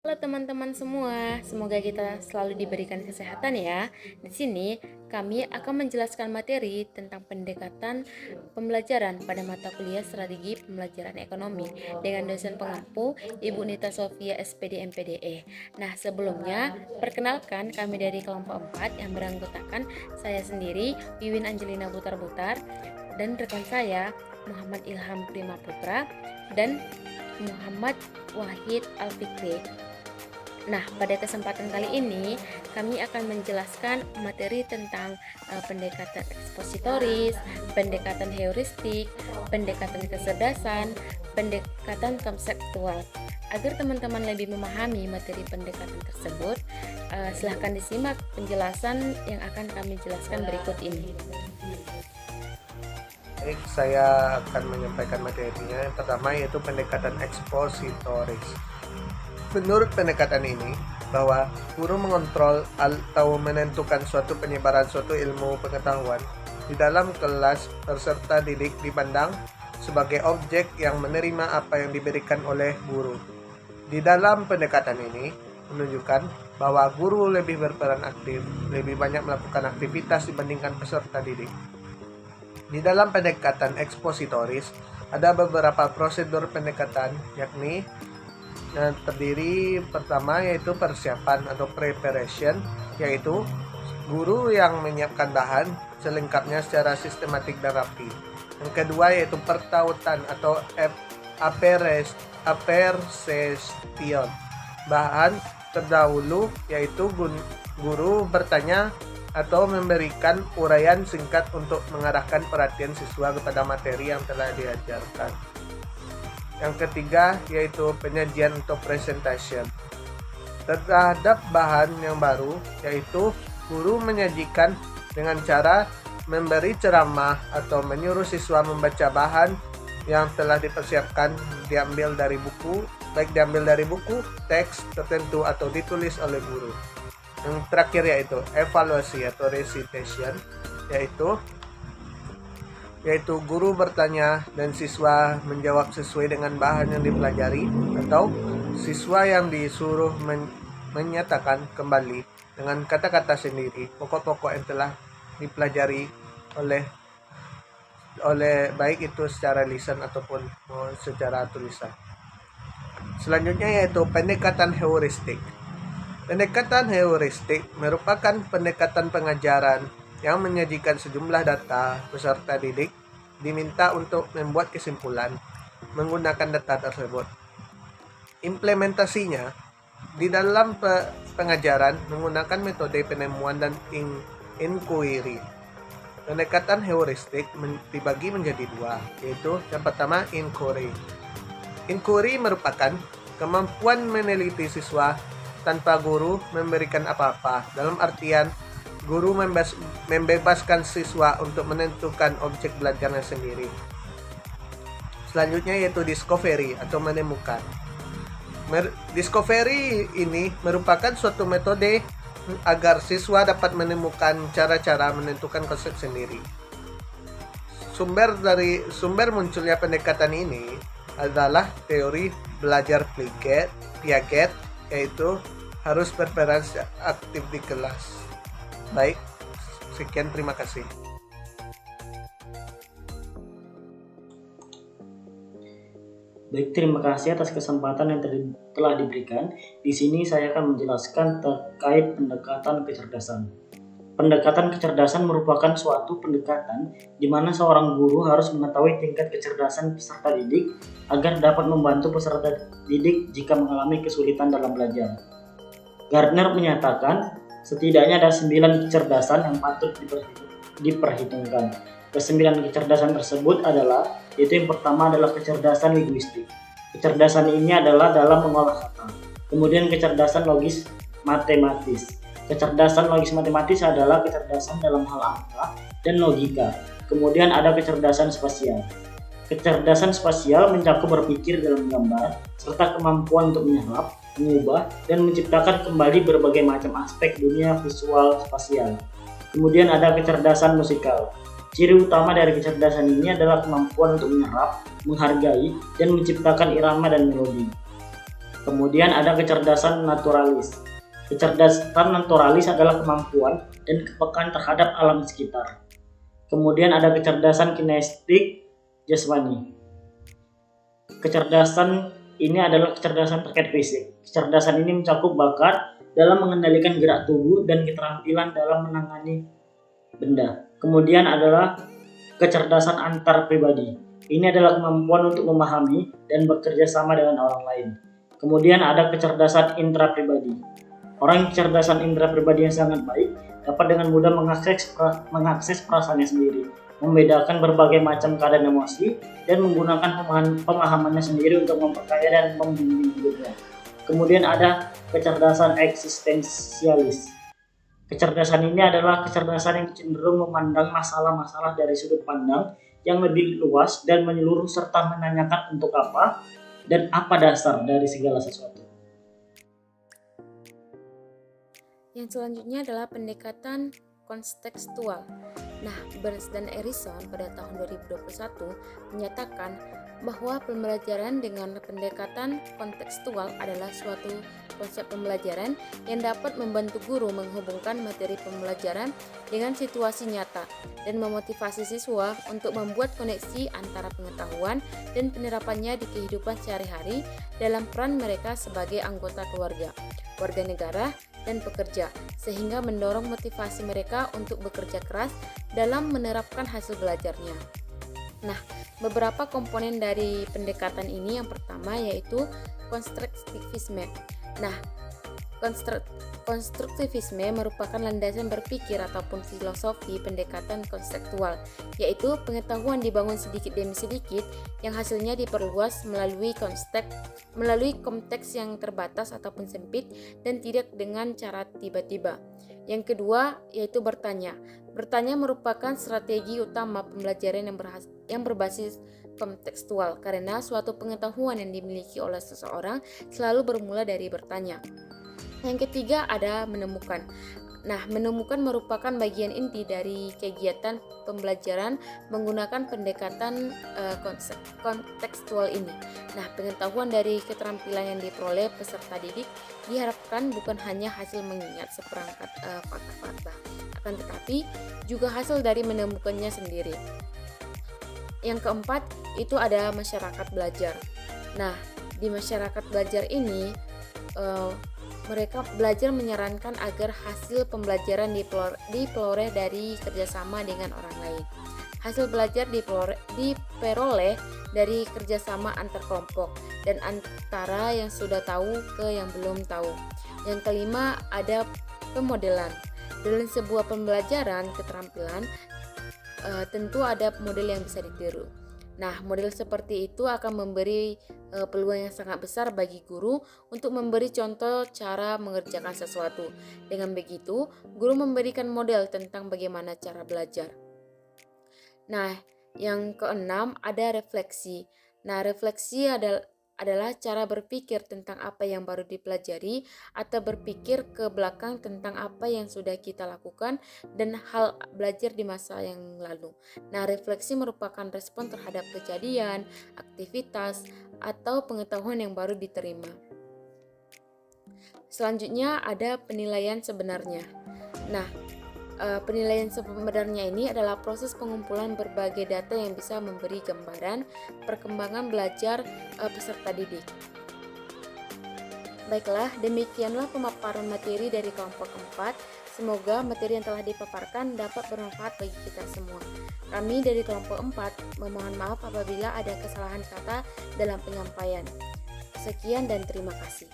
Halo teman-teman semua, semoga kita selalu diberikan kesehatan ya. Di sini kami akan menjelaskan materi tentang pendekatan pembelajaran pada mata kuliah strategi pembelajaran ekonomi dengan dosen pengampu Ibu Nita Sofia SPD MPDE. Nah, sebelumnya perkenalkan kami dari kelompok 4 yang beranggotakan saya sendiri, Wiwin Angelina Butar-Butar, dan rekan saya Muhammad Ilham Prima Putra dan Muhammad Wahid Alfikri. Nah, pada kesempatan kali ini kami akan menjelaskan materi tentang pendekatan ekspositoris, pendekatan heuristik, pendekatan kecerdasan, pendekatan konseptual. Agar teman-teman lebih memahami materi pendekatan tersebut, silahkan disimak penjelasan yang akan kami jelaskan berikut ini. Baik, saya akan menyampaikan materinya. Yang pertama yaitu pendekatan ekspositoris. Menurut pendekatan ini, bahwa guru mengontrol atau menentukan suatu penyebaran suatu ilmu pengetahuan di dalam kelas peserta didik dipandang sebagai objek yang menerima apa yang diberikan oleh guru. Di dalam pendekatan ini menunjukkan bahwa guru lebih berperan aktif, lebih banyak melakukan aktivitas dibandingkan peserta didik. Di dalam pendekatan ekspositoris ada beberapa prosedur pendekatan, yakni terdiri pertama yaitu persiapan atau preparation, yaitu guru yang menyiapkan bahan selengkapnya secara sistematik dan rapi. Yang kedua yaitu pertautan atau apperception, bahan terdahulu, yaitu guru bertanya atau memberikan uraian singkat untuk mengarahkan perhatian siswa kepada materi yang telah diajarkan. Yang ketiga yaitu penyajian atau presentation terhadap bahan yang baru, yaitu guru menyajikan dengan cara memberi ceramah atau menyuruh siswa membaca bahan yang telah dipersiapkan, diambil dari buku, baik diambil dari buku, teks tertentu atau ditulis oleh guru. Yang terakhir yaitu evaluasi atau recitation, yaitu guru bertanya dan siswa menjawab sesuai dengan bahan yang dipelajari, atau siswa yang disuruh menyatakan kembali dengan kata-kata sendiri pokok-pokok yang telah dipelajari oleh baik itu secara lisan ataupun secara tulisan. Selanjutnya yaitu pendekatan heuristik. Pendekatan heuristik merupakan pendekatan pengajaran yang menyajikan sejumlah data. Peserta didik diminta untuk membuat kesimpulan menggunakan data tersebut. Implementasinya di dalam pengajaran menggunakan metode penemuan dan inquiry. Pendekatan heuristik dibagi menjadi dua, yaitu yang pertama inquiry. Inquiry merupakan kemampuan meneliti siswa tanpa guru memberikan apa-apa, dalam artian guru membebaskan siswa untuk menentukan objek belajarnya sendiri. Selanjutnya yaitu discovery atau menemukan. Discovery ini merupakan suatu metode agar siswa dapat menemukan cara-cara menentukan konsep sendiri. Sumber munculnya pendekatan ini adalah teori belajar Piaget, yaitu harus berperan aktif di kelas. Baik, sekian, terima kasih. Baik, terima kasih atas kesempatan yang telah diberikan. Di sini saya akan menjelaskan terkait pendekatan kecerdasan. Pendekatan kecerdasan merupakan suatu pendekatan di mana seorang guru harus mengetahui tingkat kecerdasan peserta didik agar dapat membantu peserta didik jika mengalami kesulitan dalam belajar. Gardner menyatakan setidaknya ada 9 kecerdasan yang patut diperhitungkan. Kesembilan kecerdasan tersebut adalah, yaitu yang pertama adalah kecerdasan linguistik. Kecerdasan ini adalah dalam mengolah kata. Kemudian kecerdasan logis matematis. Kecerdasan logis matematis adalah kecerdasan dalam hal angka dan logika. Kemudian ada kecerdasan spasial. Kecerdasan spasial mencakup berpikir dalam gambar, serta kemampuan untuk menyerap, mengubah, dan menciptakan kembali berbagai macam aspek dunia visual spasial. Kemudian ada kecerdasan musikal. Ciri utama dari kecerdasan ini adalah kemampuan untuk menyerap, menghargai, dan menciptakan irama dan melodi. Kemudian ada kecerdasan naturalis. Kecerdasan naturalis adalah kemampuan dan kepekaan terhadap alam sekitar. Kemudian ada kecerdasan kinestetik jasmani. Kecerdasan ini adalah kecerdasan terkait fisik. Kecerdasan ini mencakup bakat dalam mengendalikan gerak tubuh dan keterampilan dalam menangani benda. Kemudian adalah kecerdasan antar pribadi. Ini adalah kemampuan untuk memahami dan bekerja sama dengan orang lain. Kemudian ada kecerdasan intrapribadi. Orang kecerdasan intrapribadi yang sangat baik dapat dengan mudah mengakses perasaannya sendiri, membedakan berbagai macam keadaan emosi, dan menggunakan pemahamannya sendiri untuk memperkaya dan membimbing hidupnya. Kemudian ada kecerdasan eksistensialis. Kecerdasan ini adalah kecerdasan yang cenderung memandang masalah-masalah dari sudut pandang yang lebih luas dan menyeluruh serta menanyakan untuk apa dan apa dasar dari segala sesuatu. Yang selanjutnya adalah pendekatan kontekstual. Nah, Burns dan Harrison pada tahun 2021 menyatakan bahwa pembelajaran dengan pendekatan kontekstual adalah suatu konsep pembelajaran yang dapat membantu guru menghubungkan materi pembelajaran dengan situasi nyata dan memotivasi siswa untuk membuat koneksi antara pengetahuan dan penerapannya di kehidupan sehari-hari dalam peran mereka sebagai anggota keluarga, warga negara, dan pekerja, sehingga mendorong motivasi mereka untuk bekerja keras dalam menerapkan hasil belajarnya. Nah, beberapa komponen dari pendekatan ini yang pertama yaitu konstruktivisme. Nah, konstruktivisme merupakan landasan berpikir ataupun filosofi pendekatan konseptual, yaitu pengetahuan dibangun sedikit demi sedikit yang hasilnya diperluas melalui konteks yang terbatas ataupun sempit dan tidak dengan cara tiba-tiba. Yang kedua yaitu bertanya. Bertanya merupakan strategi utama pembelajaran yang berbasis kontekstual karena suatu pengetahuan yang dimiliki oleh seseorang selalu bermula dari bertanya. Yang ketiga ada menemukan. Nah, menemukan merupakan bagian inti dari kegiatan pembelajaran menggunakan pendekatan kontekstual ini. Nah, pengetahuan dari keterampilan yang diperoleh peserta didik diharapkan bukan hanya hasil mengingat seperangkat fakta-fakta, akan tetapi juga hasil dari menemukannya sendiri. Yang keempat itu ada masyarakat belajar. Nah, di masyarakat belajar ini mereka belajar menyarankan agar hasil pembelajaran diperoleh dari kerjasama dengan orang lain. Hasil belajar diperoleh dari kerjasama antar kelompok dan antara yang sudah tahu ke yang belum tahu. Yang kelima ada pemodelan. Dalam sebuah pembelajaran keterampilan tentu ada model yang bisa ditiru. Nah, model seperti itu akan memberi peluang yang sangat besar bagi guru untuk memberi contoh cara mengerjakan sesuatu. Dengan begitu, guru memberikan model tentang bagaimana cara belajar. Nah, yang keenam ada refleksi. Nah, refleksi adalah cara berpikir tentang apa yang baru dipelajari atau berpikir ke belakang tentang apa yang sudah kita lakukan dan hal belajar di masa yang lalu. Nah, refleksi merupakan respon terhadap kejadian, aktivitas, atau pengetahuan yang baru diterima. Selanjutnya ada penilaian sebenarnya. Nah, penilaian sebenarnya ini adalah proses pengumpulan berbagai data yang bisa memberi gambaran perkembangan belajar peserta didik. Baiklah, demikianlah pemaparan materi dari kelompok 4. Semoga materi yang telah dipaparkan dapat bermanfaat bagi kita semua. Kami dari kelompok 4 memohon maaf apabila ada kesalahan kata dalam penyampaian. Sekian dan terima kasih.